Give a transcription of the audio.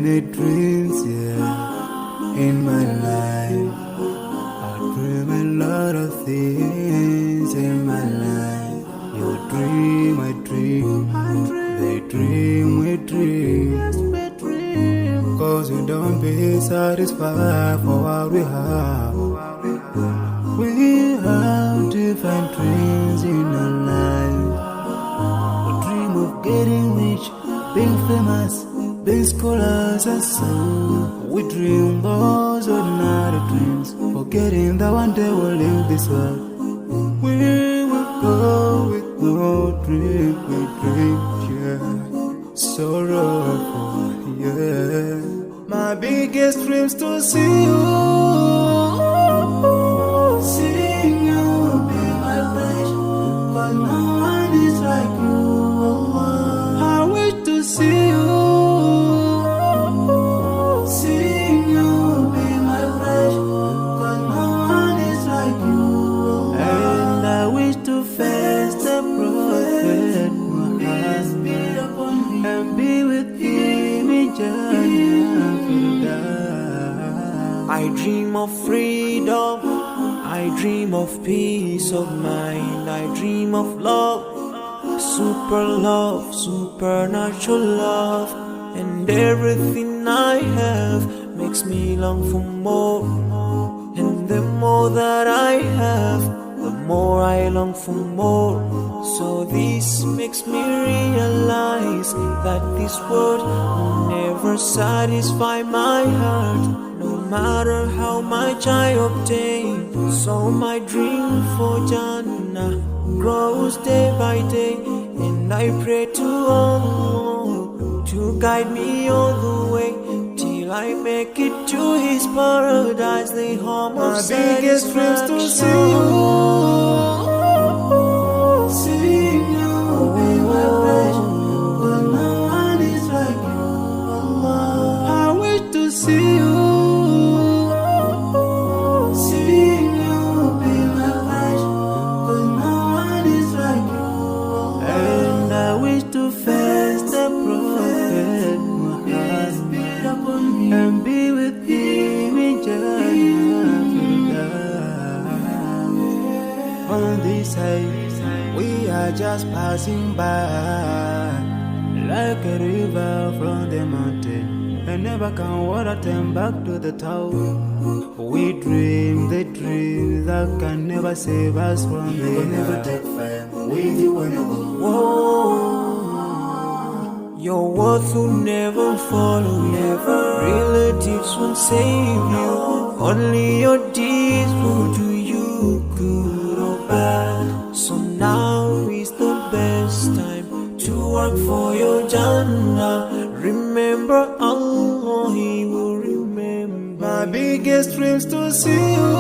many dreams, yeah, in my life. I dream a lot of things in my life. You dream, I dream, they dream, we dream. Cause we don't be satisfied for what we have. We have different dreams in our life. We dream of getting rich, being famous, being scholars and so. We dream those ordinary dreams, forgetting that one day we'll leave this world. We will go with no dream, we dream, yeah. Sorrowful, yeah. My biggest dreams to see you, seeing you be my pleasure. But no one is like you, I wish to see you, seeing you be my pleasure. But no one is like you, and I wish to face the prophet Muhammad and be with him in Jannah. I dream of freedom, I dream of peace of mind, I dream of love, supernatural love, and everything I have makes me long for more. And the more that I have, the more I long for more. So this makes me realize that this world will never satisfy my heart, no matter how much I obtain. So my dream for Jannah grows day by day, and I pray to Allah to guide me all the way till I make it to His paradise, the home of satisfaction. My biggest dreams to see you, seeing you be my pleasure. But no one is like you, Allah. I wish to see you, seeing you be my pleasure. But no one is like you, Allah. And I wish to face the prophet Muhammad and be with him in Jannah. On this side, we are just passing by, like a river from the mountain, and never can water turn back to the town. We dream the dream that can never save us from the You'll never take fire with you when you go. Whoa. Your words will never follow you, relatives won't save you, only your deeds will do you good or bad. So now is the best time to work for your Jannah. Remember Allah, He will remember. My biggest dreams to see you,